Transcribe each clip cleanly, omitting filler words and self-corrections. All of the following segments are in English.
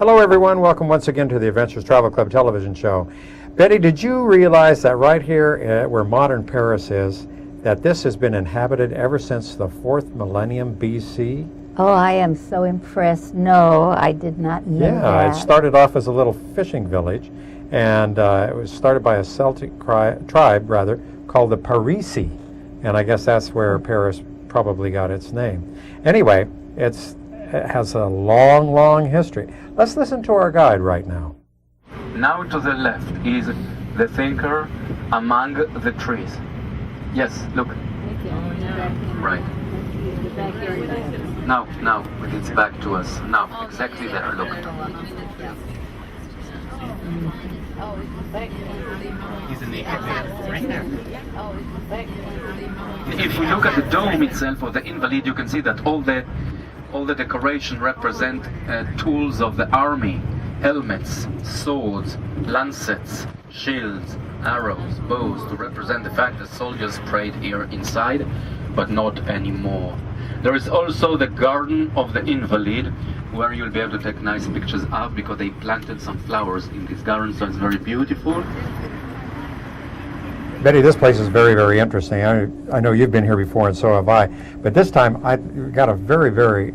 Hello everyone, welcome once again to the Adventures Travel Club television show. Betty, did you realize that right here where modern Paris is, that this has been inhabited ever since the 4th millennium BC? Oh, I am so impressed. No, I did not know that. Yeah, it started off as a little fishing village, and it was started by a Celtic tribe called the Parisi, and I guess that's where Paris probably got its name. Anyway, it has a long, long history. Let's listen to our guide right now. Now to the left is the thinker among the trees. Yes, look. Right. Now, it's back to us. Now, exactly there, look. If we look at the dome itself, or the invalid, you can see that all the decoration represent tools of the army. Helmets, swords, lancets, shields, arrows, bows, to represent the fact that soldiers prayed here inside, but not anymore. There is also the garden of the invalid, where you'll be able to take nice pictures of, because they planted some flowers in this garden, so it's very beautiful. Betty, this place is very, very interesting. I know you've been here before, and so have I. But this time, I got a very, very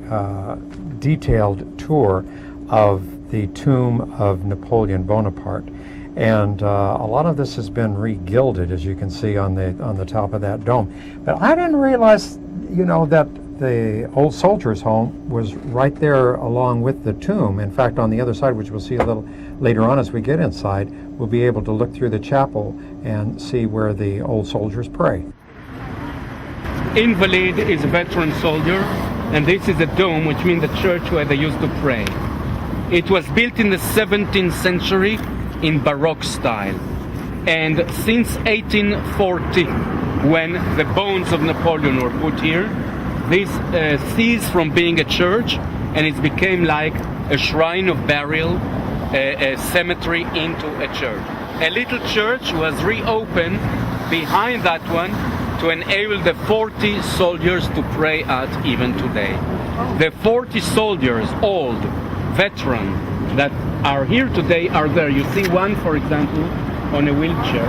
detailed tour of the tomb of Napoleon Bonaparte. And a lot of this has been re-gilded, as you can see on the top of that dome. But I didn't realize, that the old soldier's home was right there along with the tomb. In fact, on the other side, which we'll see a little later on as we get inside, we'll be able to look through the chapel and see where the old soldiers pray. Invalid is a veteran soldier, and this is a dome, which means the church where they used to pray. It was built in the 17th century in Baroque style, and since 1840, when the bones of Napoleon were put here, this ceased from being a church, and it became like a shrine of burial, a cemetery into a church. A little church was reopened behind that one to enable the 40 soldiers to pray at even today. The 40 soldiers, old, veteran, that are here today are there. You see one, for example, on a wheelchair.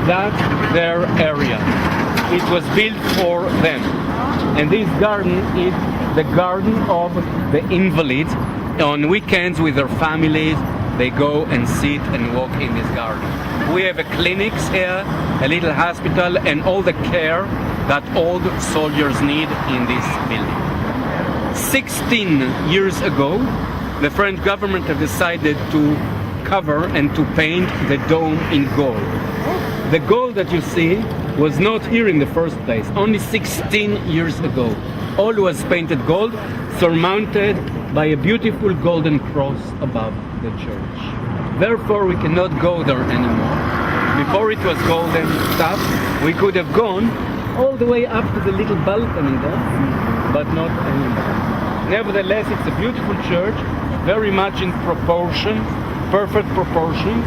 That's their area. It was built for them. And this garden is the garden of the invalids. On weekends with their families, they go and sit and walk in this garden. We have a clinics here, a little hospital, and all the care that old soldiers need in this building. 16 years ago, the French government have decided to cover and to paint the dome in gold. The gold that you see was not here in the first place, only 16 years ago. All was painted gold, surmounted by a beautiful golden cross above the church. Therefore, we cannot go there anymore. Before it was golden stuff, we could have gone all the way up to the little balcony there, but not anymore. Nevertheless, it's a beautiful church, very much in proportion, perfect proportions.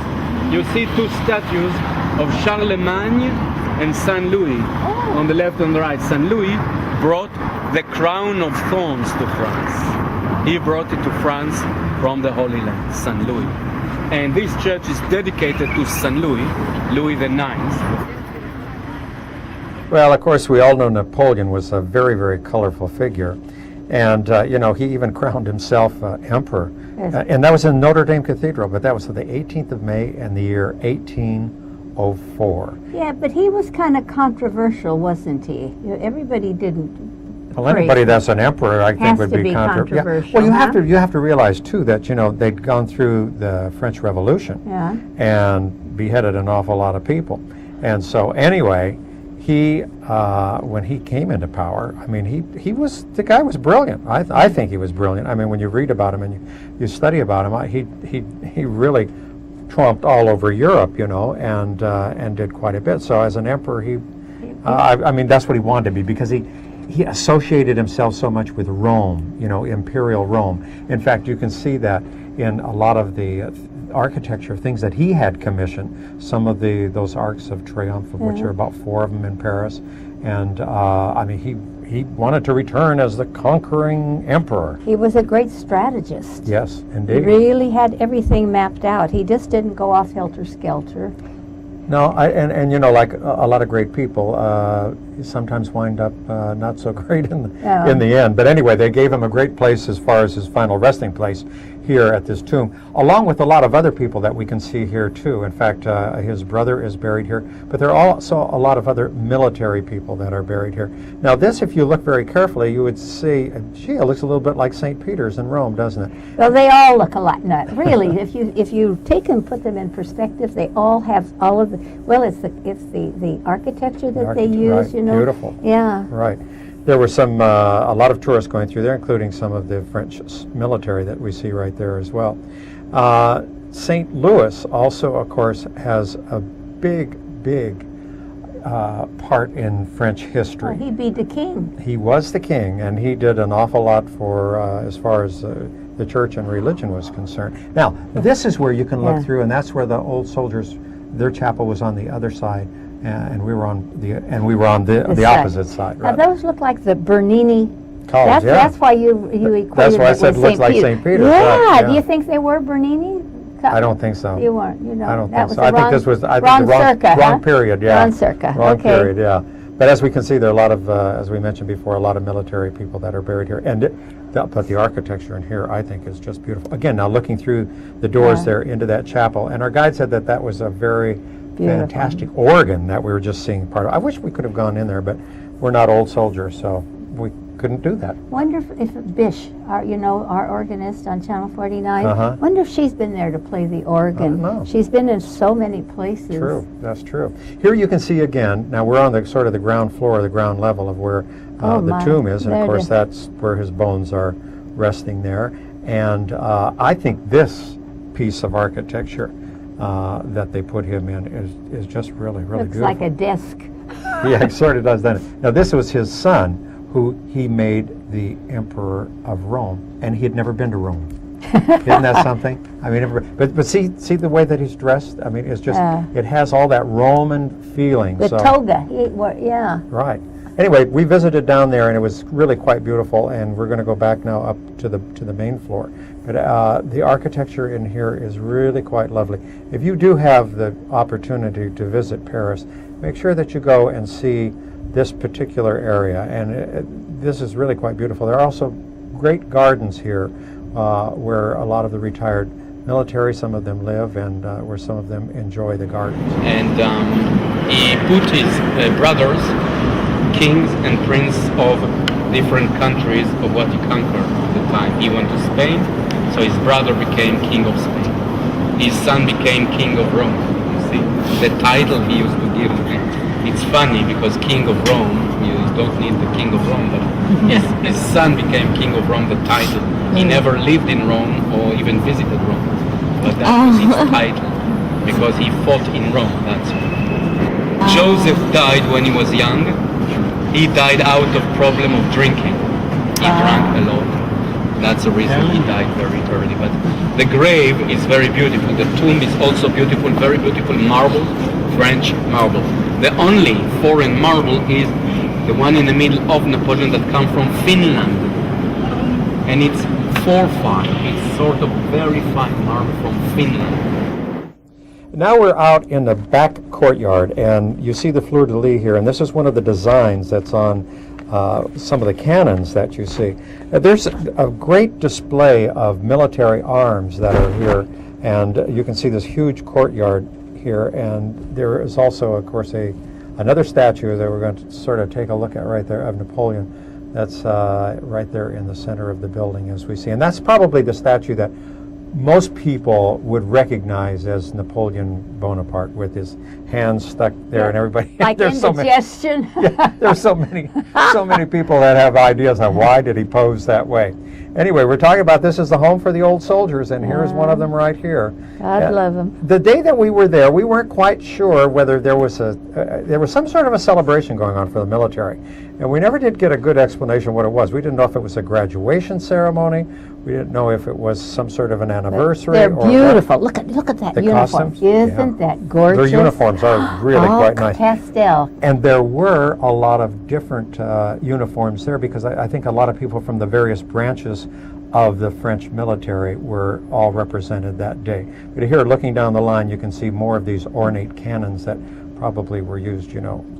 You see two statues of Charlemagne and Saint Louis on the left and the right. Saint Louis brought the crown of thorns to France. He brought it to France from the Holy Land, Saint Louis. And this church is dedicated to Saint Louis, Louis IX. Well, of course, we all know Napoleon was a very, very colorful figure. And, he even crowned himself emperor. Yes. And that was in Notre Dame Cathedral, but that was the 18th of May in the year 1804. Yeah, but he was kind of controversial, wasn't he? Everybody didn't. Well, anybody that's an emperor, I think, would be controversial. Yeah. Well, you have to realize, too, that, they'd gone through the French Revolution and beheaded an awful lot of people. And so, anyway, he, when he came into power, I mean, the guy was brilliant. I think he was brilliant. I mean, when you read about him and you study about him, he really trumped all over Europe, and did quite a bit. So as an emperor, I mean, that's what he wanted to be, because he associated himself so much with Rome, imperial Rome. In fact, you can see that in a lot of the architecture, things that he had commissioned. Some of those Arcs of Triomphe, of which are about 4 of them in Paris. And I mean, he wanted to return as the conquering emperor. He was a great strategist. Yes, He indeed. really had everything mapped out. He just didn't go off helter-skelter. No, and you know, like a lot of great people, sometimes wind up not so great in the end. But anyway, they gave him a great place as far as his final resting place here at this tomb, along with a lot of other people that we can see here too. In fact, his brother is buried here, but there are also a lot of other military people that are buried here. Now this, if you look very carefully, you would see, gee, it looks a little bit like St. Peter's in Rome, doesn't it? Well, they all look alike. No, really, if you take and put them in perspective, they all have all of the. Well, it's the architecture that they use. Right. You know. Beautiful. Yeah. Right. There were a lot of tourists going through there, including some of the French military that we see right there as well. St. Louis also, of course, has a big part in French history. Well, he'd be the king. He was the king, and he did an awful lot for as far as the church and religion was concerned. Now, this is where you can look through, and that's where the old soldiers, their chapel was on the other side. And we were on the opposite side. Now those look like the Bernini. Columns, that's why you equated That's why I it said with looks like St. Peter's. Yeah. Right, yeah. Do you think they were Bernini? I don't think so. You weren't. You know. I don't that think was so. I think this was the wrong circa, period. Yeah. Wrong circa. Wrong Okay. period. Yeah. But as we can see, there are a lot of, as we mentioned before, a lot of military people that are buried here. But the architecture in here, I think, is just beautiful. Again, now looking through the doors there into that chapel, and our guide said that was a very fantastic organ that we were just seeing part of. I wish we could have gone in there, but we're not old soldiers, so we couldn't do that. Wonder if Bish, our organist on Channel 49, wonder if she's been there to play the organ. I don't know. She's been in so many places. True, that's true. Here you can see again, now we're on the sort of the ground floor, the ground level of where the tomb is, and of course that's where his bones are resting there. And I think this piece of architecture that they put him in is just really Looks beautiful. like a desk. Yeah, it sort of does, doesn't it? Now this was his son who he made the Emperor of Rome, and he had never been to Rome. Isn't that something? I mean, but see the way that he's dressed. I mean, it's just it has all that Roman feeling. The toga, yeah. Right. Anyway, we visited down there, and it was really quite beautiful. And we're going to go back now up to the main floor. But the architecture in here is really quite lovely. If you do have the opportunity to visit Paris, make sure that you go and see this particular area. And this is really quite beautiful. There are also great gardens here where a lot of the retired military, some of them live, and where some of them enjoy the gardens. And he put his brothers, kings and princes of different countries of what he conquered at the time. He went to Spain, so his brother became king of Spain. His son became king of Rome. You see, the title he used to give him. It's funny because king of Rome, you don't need the king of Rome, but his son became king of Rome, the title. He never lived in Rome or even visited Rome, but that was his title because he fought in Rome. That's why. Joseph died when he was young. He died out of problem of drinking. He drank a lot. That's the reason he died very early. But the grave is very beautiful. The tomb is also beautiful, very beautiful marble, French marble. The only foreign marble is the one in the middle of Napoleon that comes from Finland. And it's 4-fine. It's sort of very fine marble from Finland. Now we're out in the back courtyard, and you see the fleur-de-lis here, and this is one of the designs that's on some of the cannons that you see. There's a great display of military arms that are here, and you can see this huge courtyard here, and there is also, of course, another statue that we're going to sort of take a look at right there of Napoleon. That's right there in the center of the building as we see, and that's probably the statue that most people would recognize as Napoleon Bonaparte with his hands stuck there and everybody. Like there's indigestion. There's so many people that have ideas on why did he pose that way. Anyway, we're talking about this is the home for the old soldiers, and here's one of them right here. God love them. The day that we were there, we weren't quite sure whether there was some sort of a celebration going on for the military, and we never did get a good explanation what it was. We didn't know if it was a graduation ceremony. We didn't know if it was some sort of an anniversary. They're or beautiful. Look at that the uniform. costumes? Isn't that gorgeous? Their uniforms are really all quite nice. pastel. And there were a lot of different uniforms there because I think a lot of people from the various branches of the French military were all represented that day. But here, looking down the line, you can see more of these ornate cannons that probably were used,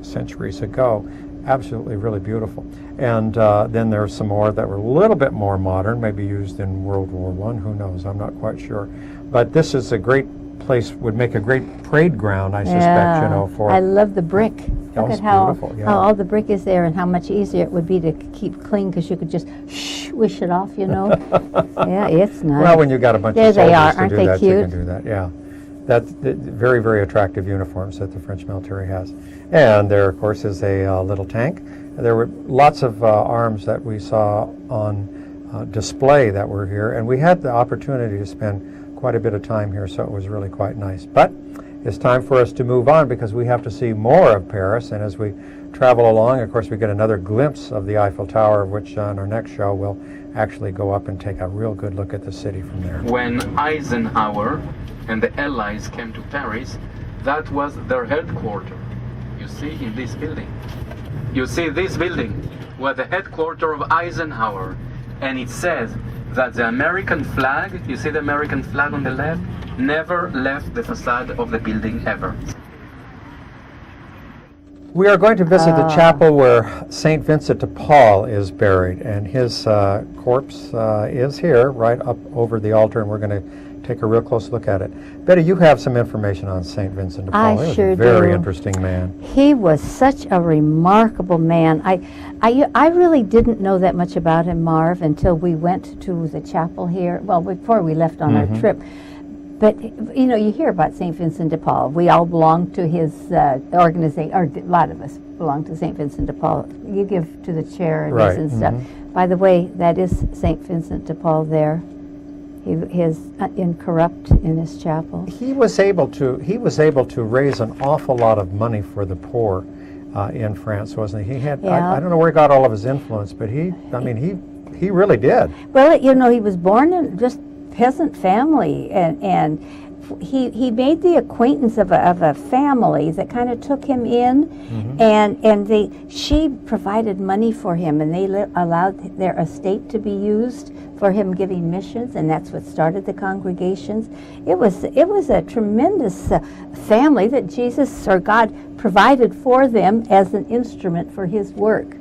centuries ago. Absolutely really beautiful. And then there's some more that were a little bit more modern, maybe used in World War I, who knows, I'm not quite sure. But this is a great place, would make a great parade ground, I suspect, for... I love the brick. Look it's at how beautiful, yeah. all the brick is there and how much easier it would be to keep clean because you could just wish it off, Yeah, it's nice. Well, when you got a bunch there of they soldiers are. to Aren't do they that, cute? you can do that, yeah. That's very, very attractive uniforms that the French military has. And there, of course, is a little tank. There were lots of arms that we saw on display that were here, and we had the opportunity to spend quite a bit of time here, so it was really quite nice. But it's time for us to move on because we have to see more of Paris, and as we travel along, of course, we get another glimpse of the Eiffel Tower, which on our next show we'll actually go up and take a real good look at the city from there. When Eisenhower and the Allies came to Paris, that was their headquarters. You see in this building. You see this building was the headquarters of Eisenhower, and it says that the American flag, you see the American flag on the left, never left the facade of the building ever. We are going to visit the chapel where St. Vincent de Paul is buried, and his corpse is here, right up over the altar, and we're going to take a real close look at it. Betty, you have some information on St. Vincent de Paul. I He was sure a very do. interesting man. He was such a remarkable man. I really didn't know that much about him, Marv, until we went to the chapel here. Well, before we left on our trip. But, you hear about St. Vincent de Paul. We all belong to his organization, or a lot of us belong to St. Vincent de Paul. You give to the charities Right, and stuff. By the way, that is St. Vincent de Paul there. He is incorrupt in his chapel. He was able to raise an awful lot of money for the poor in France, wasn't he? He had I don't know where he got all of his influence, but he really did. Well, he was born in just peasant family, and he made the acquaintance of a family that kind of took him in, and she provided money for him, and they allowed their estate to be used for him giving missions, and that's what started the congregations. It was a tremendous family that Jesus or God provided for them as an instrument for his work.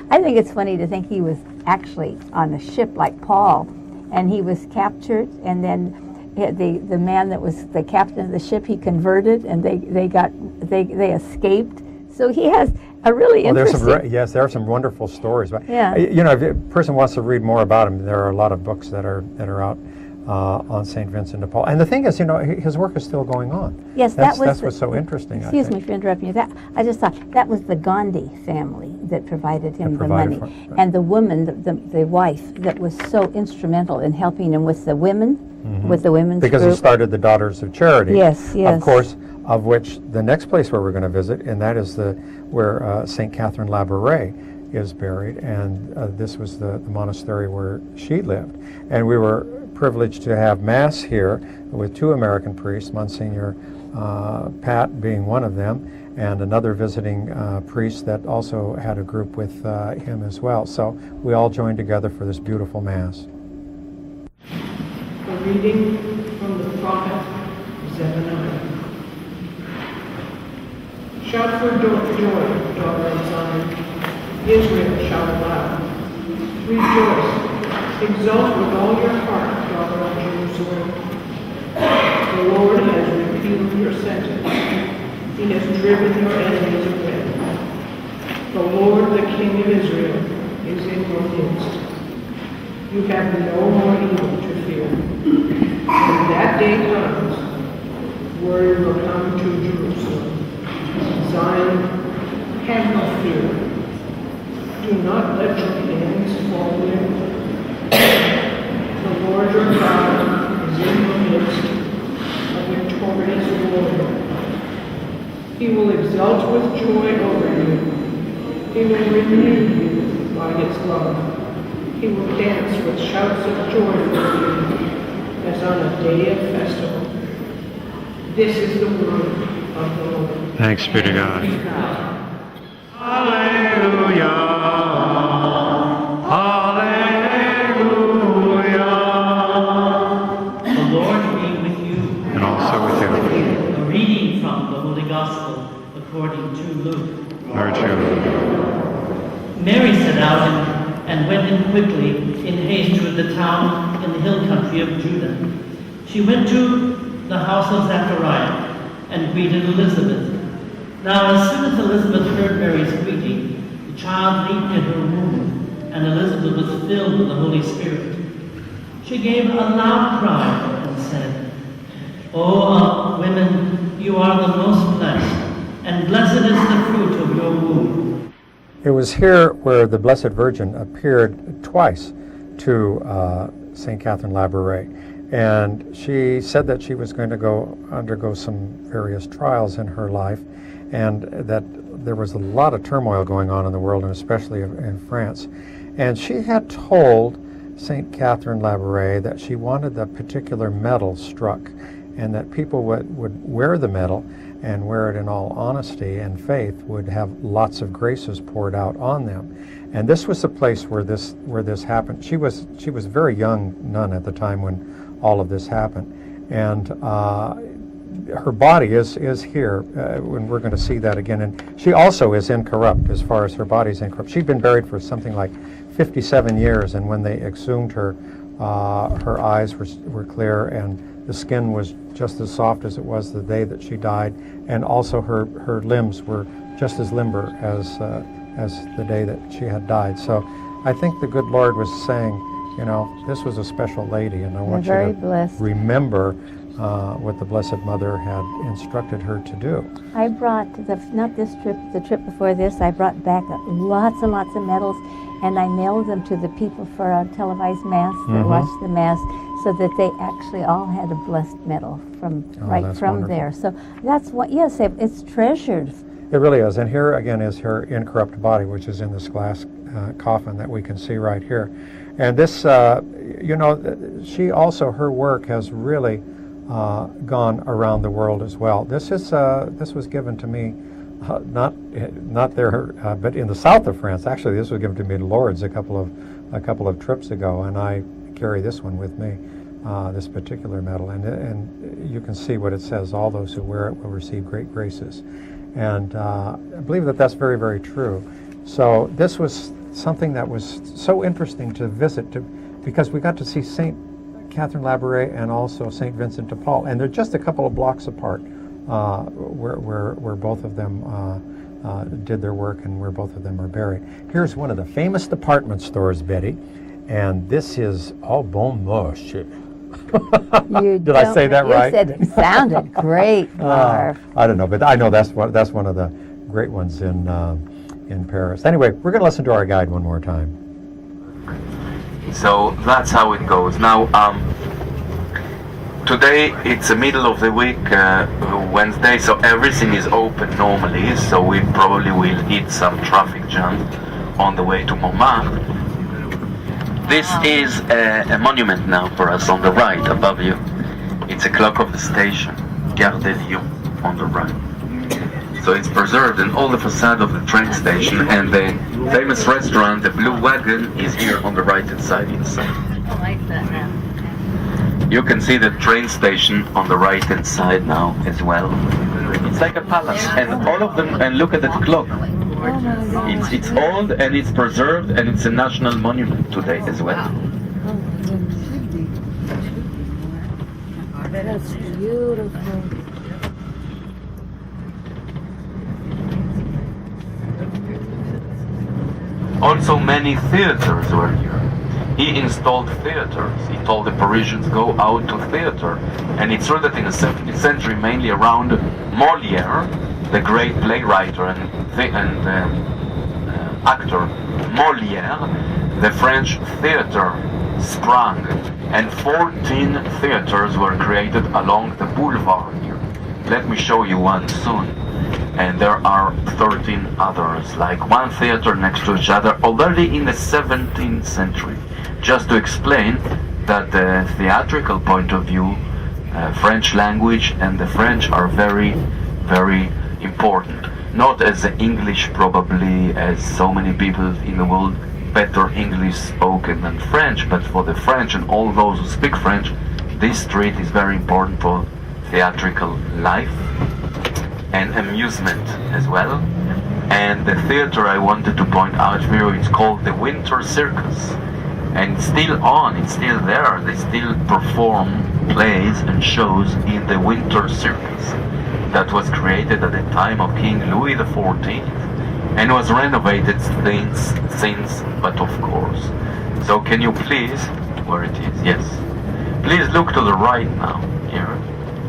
I think it's funny to think he was actually on a ship like Paul, and he was captured, and then the man that was the captain of the ship, he converted, and they escaped. So he has a really interesting... There are some wonderful stories. Yeah. If a person wants to read more about him, there are a lot of books that are out on St. Vincent de Paul. And the thing is, his work is still going on. Yes, that's what's so interesting. Excuse me for interrupting you. I just thought that was the Gandhi family that provided him the money, and the woman, the wife, that was so instrumental in helping him with the women, with the women's because group. he started the Daughters of Charity. Yes. Of course, of which the next place where we're going to visit, and that is where St. Catherine Labouré is buried, and this was the monastery where she lived. And we were privileged to have Mass here with two American priests, Monsignor Pat being one of them, and another visiting priest that also had a group with him as well. So we all joined together for this beautiful Mass. A reading from the prophet Zephaniah. Shout for joy, daughter of Zion. Israel shout aloud. Rejoice. Exult with all your heart, daughter of Jerusalem. The Lord has repealed your sentence. He has driven your enemies away. The Lord, the King of Israel, is in your midst. You have no more evil to fear. When that day comes, word will come to Jerusalem. Zion, have no fear. Do not let your hands fall there. The Lord your God is in your midst, a victorious warrior. He will exult with joy over you. He will renew you by his love. He will dance with shouts of joy for you, as on a day of festival. This is the word of the Lord. Thanks be to God. Hallelujah. Hallelujah. The Lord be with you. And also with you. A reading from the Holy Gospel according to Luke. Lord, you. Mary set out and went in quickly in haste to the town in the hill country of Judah. She went to the house of Zechariah and greeted Elizabeth. Now as soon as Elizabeth heard Mary's greeting, the child leaped in her womb, and Elizabeth was filled with the Holy Spirit. She gave a loud cry and said, O women, you are the most blessed, and blessed is the fruit of your womb. It was here where the Blessed Virgin appeared twice to St. Catherine Labouré. And she said that she was going to undergo some various trials in her life, and that there was a lot of turmoil going on in the world, and especially in France. And she had told St. Catherine Labouré that she wanted a particular medal struck, and that people would wear the medal and wear it in all honesty and faith, would have lots of graces poured out on them. And this was the place where this happened. She was a very young nun at the time when all of this happened. And her body is here, when we're going to see that again. And she also is incorrupt as far as her body is incorrupt. She'd been buried for something like 57 years, and when they exhumed her, her eyes were clear, and the skin was just as soft as it was the day that she died, and also her limbs were just as limber as the day that she had died. So I think the good Lord was saying, you know, this was a special lady, and I want you to remember what the Blessed Mother had instructed her to do. I brought, not this trip, the trip before this, I brought back lots and lots of medals, and I mailed them to the people for a televised Mass that watched the Mass, so that they actually all had a blessed medal from wonderful. there. So that's what, yes, it's treasured. It really is. And here again is her incorrupt body, which is in this glass coffin that we can see right here. And this, you know, she also, her work has really gone around the world as well. This was given to me, not there, but in the south of France. Actually, this was given to me in Lourdes a couple of trips ago, and I carry this one with me, this particular medal, and you can see what it says: all those who wear it will receive great graces. And I believe that that's very, very true. So this was something that was so interesting to visit, because we got to see St. Catherine Labouré and also St. Vincent de Paul, and they're just a couple of blocks apart, where both of them did their work and where both of them are buried. Here's one of the famous department stores, Betty, and this is Au Bon Marché. Did I say that right? You said it sounded great, Marv. I don't know, but I know that's one of the great ones in Paris. Anyway, we're going to listen to our guide one more time. So that's how it goes. Now, today it's the middle of the week, Wednesday, so everything is open normally, so we probably will hit some traffic jam on the way to Montmartre. This is a monument now for us on the right above you. It's a clock of the station, Gare de Lyon, on the right. So it's preserved in all the facade of the train station, and the famous restaurant, the Blue Wagon, is here on the right hand side inside. I like that now. You can see the train station on the right hand side now as well. It's like a palace, and all of them, and look at that clock. It's old and it's preserved, and it's a national monument today as well. That's beautiful. Also, many theaters were here. He installed theaters. He told the Parisians, go out to theater. And it's true that in the 17th century, mainly around Molière, the great playwright and actor Molière, the French theater sprang, and 14 theaters were created along the boulevard here. Let me show you one soon. And there are 13 others, like one theater next to each other, already in the 17th century. Just to explain that the theatrical point of view, French language and the French are very, very important. Not as the English probably, as so many people in the world better English spoken than French, but for the French and all those who speak French, this street is very important for theatrical life and amusement as well. And the theater I wanted to point out here, it's called the Winter Circus. And it's still on, it's still there. They still perform plays and shows in the Winter Circus that was created at the time of King Louis XIV and was renovated since, but of course. So can you please, where it is, yes. Please look to the right now, here.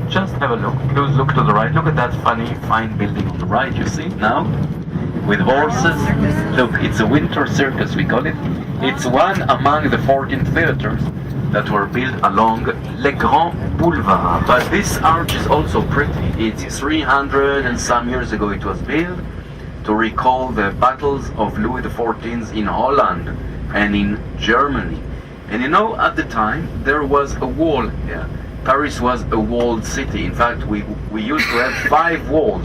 Just have a look, please look to the right. Look at that funny, fine building on the right, you see now? With horses. Look, it's a Winter Circus, we call it. It's one among the 14 theaters that were built along Le Grand Boulevard. But this arch is also pretty. It's 300 and some years ago it was built to recall the battles of Louis XIV in Holland and in Germany. And you know, at the time there was a wall here. Paris was a walled city. In fact, we used to have 5 walls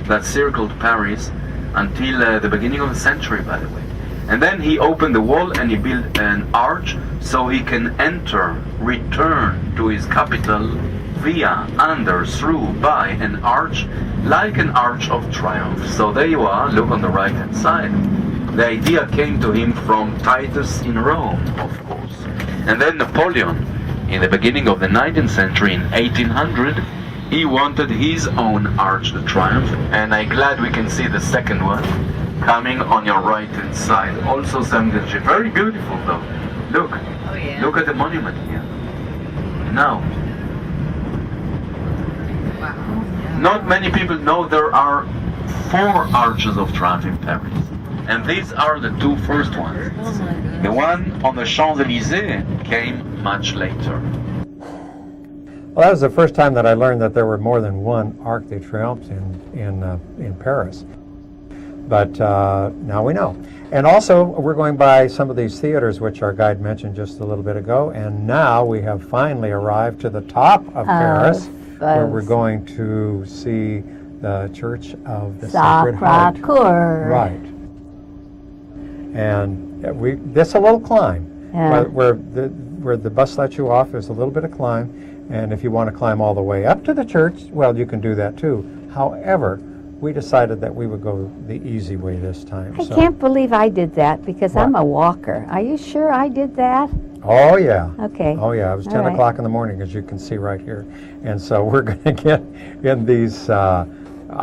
that circled Paris until the beginning of the century, by the way. And then he opened the wall and he built an arch so he can enter, return to his capital via, under, through, by an arch, like an arch of triumph. So there you are, look on the right hand side. The idea came to him from Titus in Rome, of course. And then Napoleon, in the beginning of the 19th century, in 1800, he wanted his own Arch de Triomphe, and I'm glad we can see the second one coming on your right hand side. Also something very beautiful though. Look, look at the monument here. Now, not many people know there are 4 Arches of Triumph in Paris. And these are the 2 first ones. The one on the Champs-Élysées came much later. Well, that was the first time that I learned that there were more than one Arc de Triomphe in Paris. But now we know. And also, we're going by some of these theaters, which our guide mentioned just a little bit ago. And now we have finally arrived to the top of Paris, where we're going to see the Church of the Sacred Heart. Right. And this is a little climb. Yeah. Where the bus lets you off, there's a little bit of climb. And if you want to climb all the way up to the church, well, you can do that too. However, we decided that we would go the easy way this time. I can't believe I did that because what? I'm a walker. Are you sure I did that? Oh, yeah. Okay. Oh, yeah. It was 10 o'clock in the morning, as you can see right here. And so we're going to get in these, I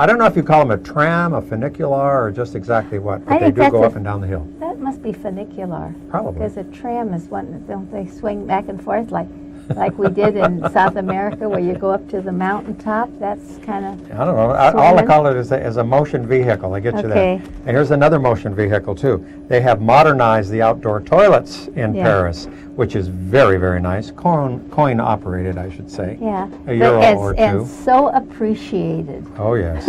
don't know if you call them a tram, a funicular, or just exactly what, but they do go up and down the hill. That must be funicular. Probably. Because a tram is one, don't they swing back and forth like we did in South America, where you go up to the mountaintop? That's kind of. I don't know. All I call it is a motion vehicle. I get you there. And here's another motion vehicle too. They have modernized the outdoor toilets in Paris, which is very, very nice. Coin operated, I should say. Yeah. A euro or 2. And so appreciated. Oh yes.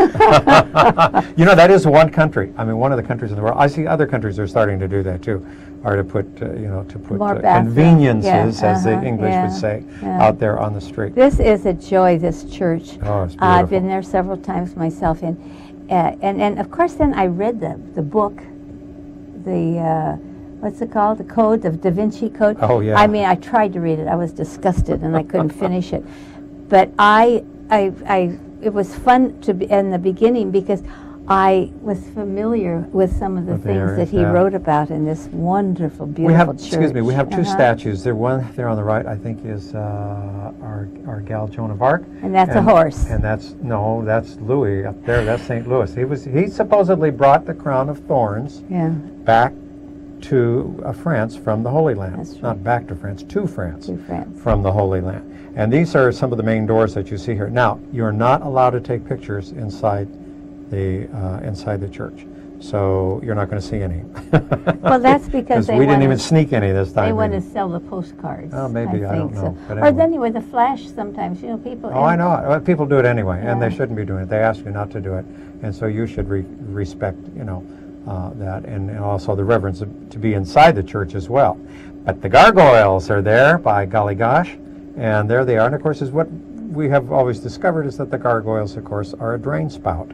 You know, that is one country. I mean, one of the countries in the world. I see other countries are starting to do that too. Are to put, conveniences, as the English would say, out there on the street. This is a joy, this church. Oh, it's beautiful. I've been there several times myself, and of course then I read the book, what's it called? The Code, the Da Vinci Code. Oh, yeah. I mean, I tried to read it. I was disgusted, and I couldn't finish it. But it was fun to be in the beginning because I was familiar with some of the things that he wrote about in this wonderful, beautiful church. Excuse me, we have 2 statues. One there on the right, I think, is our gal Joan of Arc. And that's a horse. And that's Louis up there. That's St. Louis. He supposedly brought the crown of thorns back to France from the Holy Land. That's right. Not back to France, to France. To France. From the Holy Land. And these are some of the main doors that you see here. Now, you're not allowed to take pictures inside the church, so you're not going to see any. Well, that's because we didn't even sneak any this time. They want to sell the postcards. Oh, maybe I don't know. So. But anyway. Or then with the flash, sometimes people. Oh, I know. People do it anyway, and they shouldn't be doing it. They ask you not to do it, and so you should respect, that, and also the reverence to be inside the church as well. But the gargoyles are there, by golly gosh, and there they are. And of course, is what we have always discovered is that the gargoyles, of course, are a drain spout.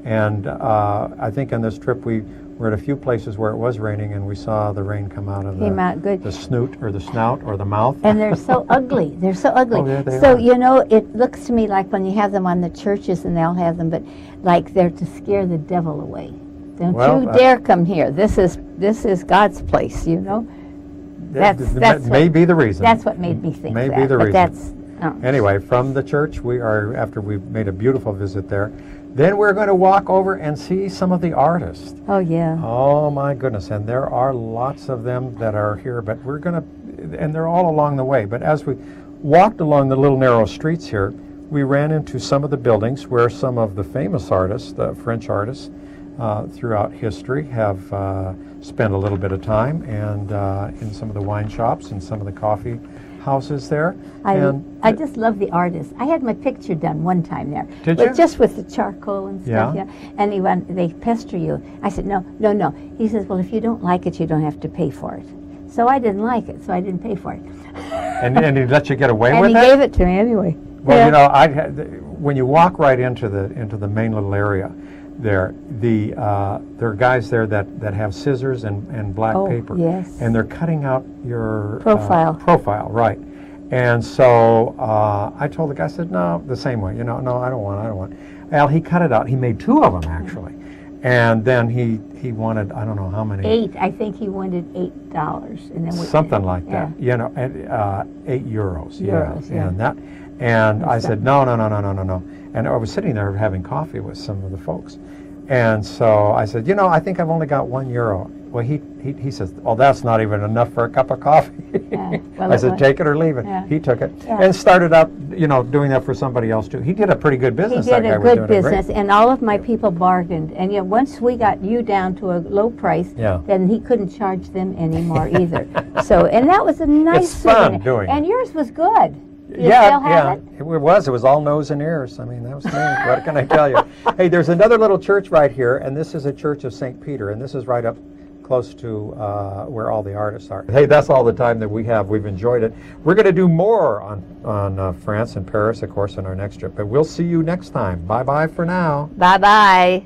And I think on this trip we were at a few places where it was raining, and we saw the rain come out of the snoot or the snout or the mouth. And they're so ugly. They're so ugly. Oh, yeah, they so are. you know, it looks to me like when you have them on the churches, and they'll have them, but like they're to scare the devil away. Don't you dare come here. This is God's place. You know. That's may be the reason. That's what made me think may that. be the but reason. That's Anyway, from the church, after we've made a beautiful visit there, then we're going to walk over and see some of the artists. Oh yeah. Oh my goodness, and there are lots of them that are here, but and they're all along the way. But as we walked along the little narrow streets here, we ran into some of the buildings where some of the famous artists, the French artists, throughout history have spent a little bit of time, and in some of the wine shops and some of the coffee houses there. I just love the artists. I had my picture done one time there. Did you? Just with the charcoal and stuff. Yeah. And they pester you. I said, no. He says, well, if you don't like it, you don't have to pay for it. So I didn't like it, so I didn't pay for it. And he let you get away and with it? he gave it to me anyway. Well, you know, when you walk right into the main little area there are guys there that have scissors and black paper. Yes. And they're cutting out your profile. Right. And so I told the guy, I said, no, the same way. No, I don't want. Well, he cut it out. He made 2 of them, actually. And then he wanted, I don't know how many. 8. I think he wanted $8. And then something like that. You know, and, €8. Yeah. And I said, no. And I was sitting there having coffee with some of the folks. And so I said, I think I've only got €1. Well, he says, oh, that's not even enough for a cup of coffee. Yeah. Well, I said, take it or leave it. Yeah. He took it and started out, doing that for somebody else too. He did a pretty good business. He did that guy a was good doing business, and all of my people bargained. And once we got you down to a low price, then he couldn't charge them anymore either. So, and that was a nice It's fun souvenir. doing And it. yours was good. You Yeah, still have it? It was all nose and ears. I mean, that was me. What can I tell you? Hey, there's another little church right here, and this is a church of St. Peter, and this is right up close to where all the artists are. Hey, that's all the time that we have. We've enjoyed it. We're going to do more on France and Paris, of course, in our next trip, but we'll see you next time. Bye-bye for now. Bye-bye.